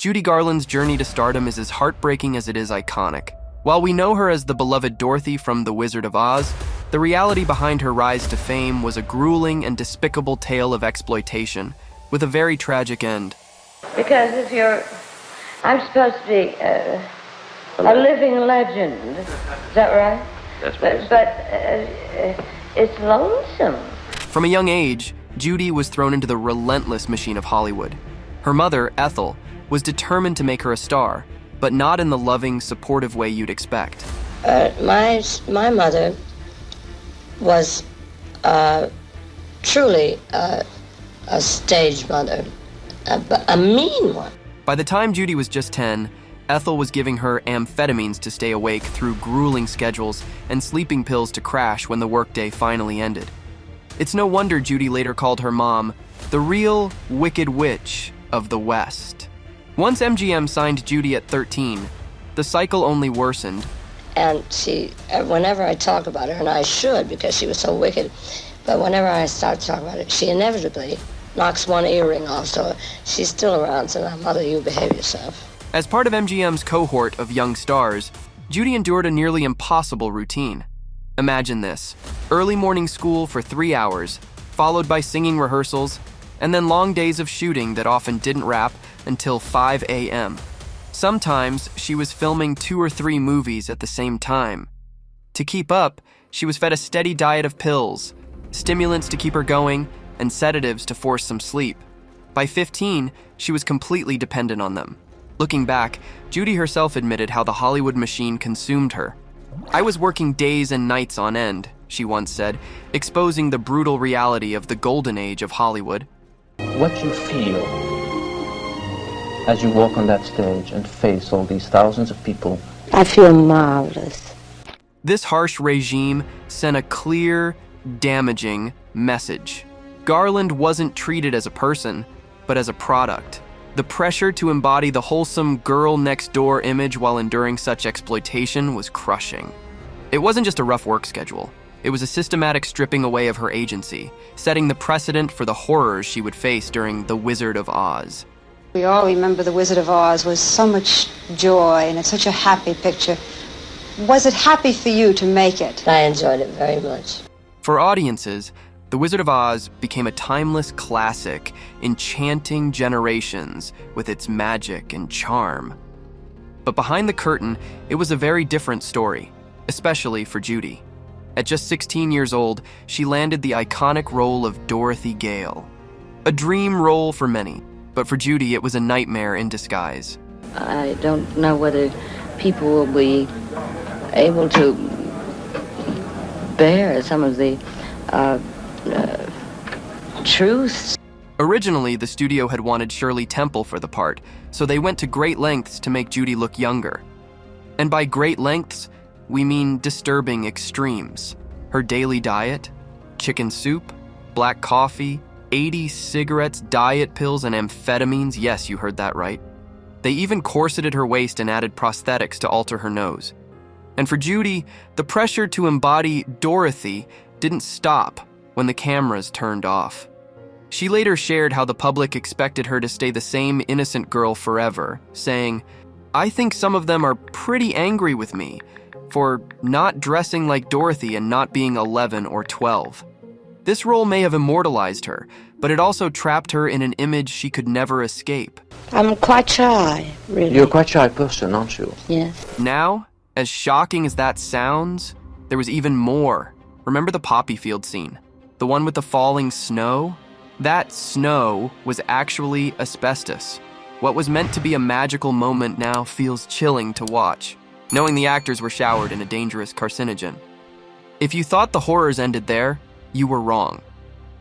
Judy Garland's journey to stardom is as heartbreaking as it is iconic. While we know her as the beloved Dorothy from The Wizard of Oz, the reality behind her rise to fame was a grueling and despicable tale of exploitation, with a very tragic end. Because I'm supposed to be a living legend. Is that right? That's what But it's lonesome. From a young age, Judy was thrown into the relentless machine of Hollywood. Her mother, Ethel, was determined to make her a star, but not in the loving, supportive way you'd expect. My mother was truly a stage mother, a mean one. By the time Judy was just 10, Ethel was giving her amphetamines to stay awake through grueling schedules and sleeping pills to crash when the workday finally ended. It's no wonder Judy later called her mom the real Wicked Witch of the West. Once MGM signed Judy at 13, the cycle only worsened. And she, whenever I talk about her, and I should because she was so wicked, but whenever I start talking about it, she inevitably knocks one earring off, so she's still around, so now, Mother, you behave yourself. As part of MGM's cohort of young stars, Judy endured a nearly impossible routine. Imagine this: early morning school for 3 hours, followed by singing rehearsals, and then long days of shooting that often didn't wrap until 5 a.m. Sometimes she was filming 2 or 3 movies at the same time. To keep up, she was fed a steady diet of pills, stimulants to keep her going, and sedatives to force some sleep. By 15, she was completely dependent on them. Looking back, Judy herself admitted how the Hollywood machine consumed her. "I was working days and nights on end," she once said, exposing the brutal reality of the golden age of Hollywood. What you feel as you walk on that stage and face all these thousands of people. I feel marvelous. This harsh regime sent a clear, damaging message. Garland wasn't treated as a person, but as a product. The pressure to embody the wholesome girl-next-door image while enduring such exploitation was crushing. It wasn't just a rough work schedule. It was a systematic stripping away of her agency, setting the precedent for the horrors she would face during The Wizard of Oz. We all remember The Wizard of Oz was so much joy, and it's such a happy picture. Was it happy for you to make it? I enjoyed it very much. For audiences, The Wizard of Oz became a timeless classic, enchanting generations with its magic and charm. But behind the curtain, it was a very different story, especially for Judy. At just 16 years old, she landed the iconic role of Dorothy Gale. A dream role for many, but for Judy, it was a nightmare in disguise. I don't know whether people will be able to bear some of the truths. Originally, the studio had wanted Shirley Temple for the part, so they went to great lengths to make Judy look younger. And by great lengths, we mean disturbing extremes. Her daily diet, chicken soup, black coffee, 80 cigarettes, diet pills, and amphetamines. Yes, you heard that right. They even corseted her waist and added prosthetics to alter her nose. And for Judy, the pressure to embody Dorothy didn't stop when the cameras turned off. She later shared how the public expected her to stay the same innocent girl forever, saying, "I think some of them are pretty angry with me for not dressing like Dorothy and not being 11 or 12. This role may have immortalized her, but it also trapped her in an image she could never escape." I'm quite shy, really. You're a quite shy person, aren't you? Yes. Now, as shocking as that sounds, there was even more. Remember the poppy field scene? The one with the falling snow? That snow was actually asbestos. What was meant to be a magical moment now feels chilling to watch, knowing the actors were showered in a dangerous carcinogen. If you thought the horrors ended there, you were wrong.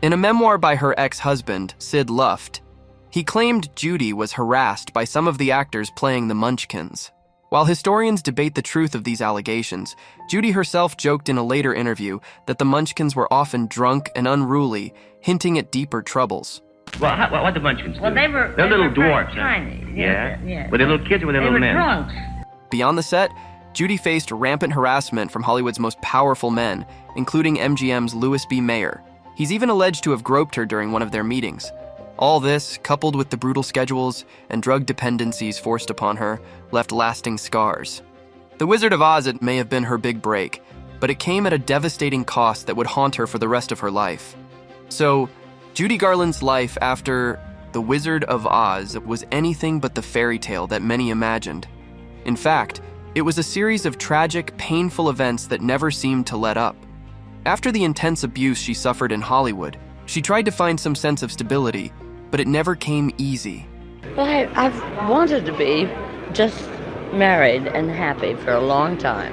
In a memoir by her ex-husband, Sid Luft, he claimed Judy was harassed by some of the actors playing the Munchkins. While historians debate the truth of these allegations, Judy herself joked in a later interview that the Munchkins were often drunk and unruly, hinting at deeper troubles. Well, what the Munchkins do? Well, they're little very dwarfs. tiny. Yeah? Were they little kids or were they little were men? drunks. Beyond the set, Judy faced rampant harassment from Hollywood's most powerful men, including MGM's Louis B. Mayer. He's even alleged to have groped her during one of their meetings. All this, coupled with the brutal schedules and drug dependencies forced upon her, left lasting scars. The Wizard of Oz, it may have been her big break, but it came at a devastating cost that would haunt her for the rest of her life. So, Judy Garland's life after The Wizard of Oz was anything but the fairy tale that many imagined. In fact, it was a series of tragic, painful events that never seemed to let up. After the intense abuse she suffered in Hollywood, she tried to find some sense of stability, but it never came easy. Well, I've wanted to be just married and happy for a long time.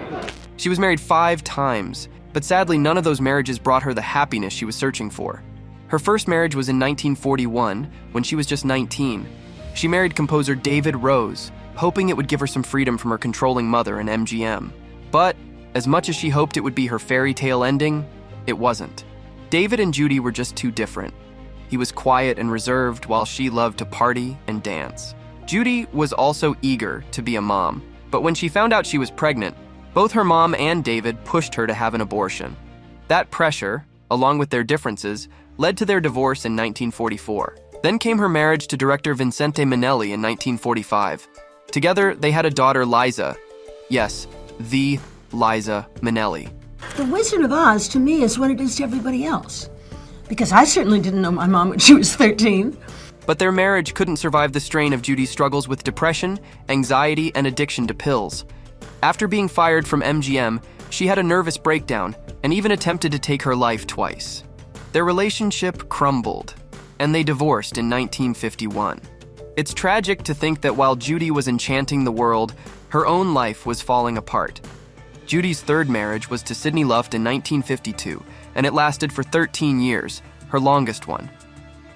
She was married 5 times, but sadly none of those marriages brought her the happiness she was searching for. Her first marriage was in 1941, when she was just 19. She married composer David Rose, hoping it would give her some freedom from her controlling mother and MGM. But, as much as she hoped it would be her fairy tale ending, it wasn't. David and Judy were just too different. He was quiet and reserved while she loved to party and dance. Judy was also eager to be a mom, but when she found out she was pregnant, both her mom and David pushed her to have an abortion. That pressure, along with their differences, led to their divorce in 1944. Then came her marriage to director Vincente Minnelli in 1945. Together, they had a daughter, Liza. Yes, the Liza Minnelli. The Wizard of Oz, to me, is what it is to everybody else. Because I certainly didn't know my mom when she was 13. But their marriage couldn't survive the strain of Judy's struggles with depression, anxiety, and addiction to pills. After being fired from MGM, she had a nervous breakdown and even attempted to take her life twice. Their relationship crumbled, and they divorced in 1951. It's tragic to think that while Judy was enchanting the world, her own life was falling apart. Judy's third marriage was to Sidney Luft in 1952, and it lasted for 13 years, her longest one.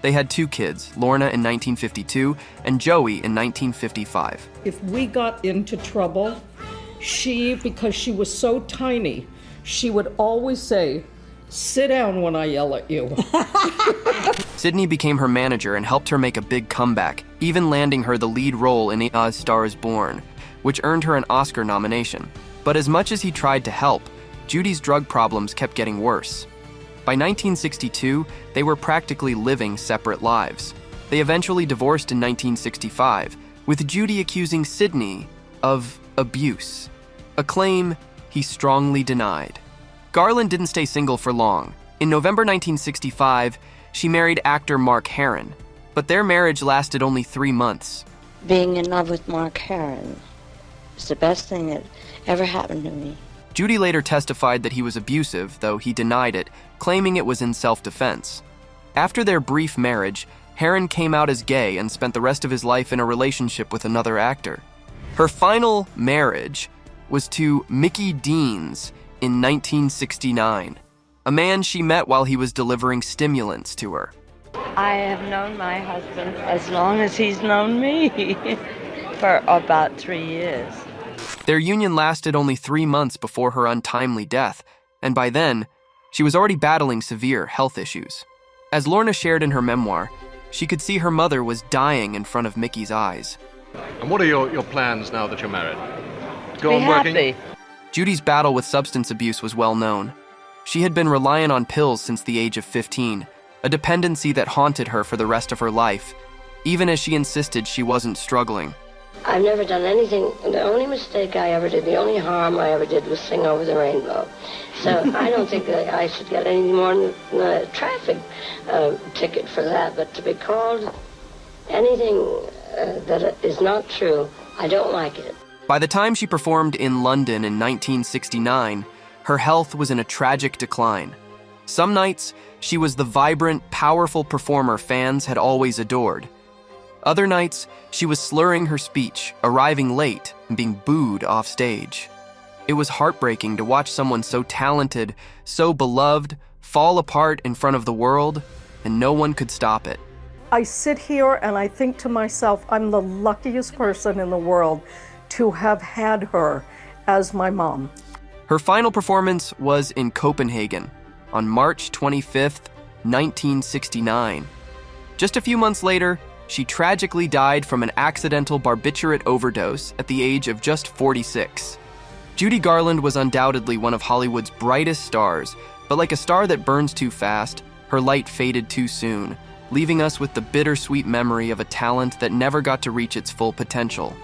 They had 2 kids, Lorna in 1952 and Joey in 1955. If we got into trouble, because she was so tiny, she would always say, "Sit down when I yell at you." Sidney became her manager and helped her make a big comeback, even landing her the lead role in A Star is Born, which earned her an Oscar nomination. But as much as he tried to help, Judy's drug problems kept getting worse. By 1962, they were practically living separate lives. They eventually divorced in 1965, with Judy accusing Sidney of abuse, a claim he strongly denied. Garland didn't stay single for long. In November 1965, she married actor Mark Herron, but their marriage lasted only 3 months. Being in love with Mark Herron is the best thing that ever happened to me. Judy later testified that he was abusive, though he denied it, claiming it was in self-defense. After their brief marriage, Herron came out as gay and spent the rest of his life in a relationship with another actor. Her final marriage was to Mickey Deans in 1969, a man she met while he was delivering stimulants to her. I have known my husband as long as he's known me, for about 3 years. Their union lasted only 3 months before her untimely death, and by then, she was already battling severe health issues. As Lorna shared in her memoir, she could see her mother was dying in front of Mickey's eyes. And what are your plans now that you're married? Go Be on working? happy. Judy's battle with substance abuse was well known. She had been reliant on pills since the age of 15, a dependency that haunted her for the rest of her life, even as she insisted she wasn't struggling. I've never done anything. The only mistake I ever did, the only harm I ever did was sing Over the Rainbow. So I don't think that I should get any more than a traffic ticket for that. But to be called anything that is not true, I don't like it. By the time she performed in London in 1969, her health was in a tragic decline. Some nights, she was the vibrant, powerful performer fans had always adored. Other nights, she was slurring her speech, arriving late, and being booed off stage. It was heartbreaking to watch someone so talented, so beloved, fall apart in front of the world, and no one could stop it. I sit here and I think to myself, I'm the luckiest person in the world to have had her as my mom. Her final performance was in Copenhagen on March 25th, 1969. Just a few months later, she tragically died from an accidental barbiturate overdose at the age of just 46. Judy Garland was undoubtedly one of Hollywood's brightest stars, but like a star that burns too fast, her light faded too soon, leaving us with the bittersweet memory of a talent that never got to reach its full potential.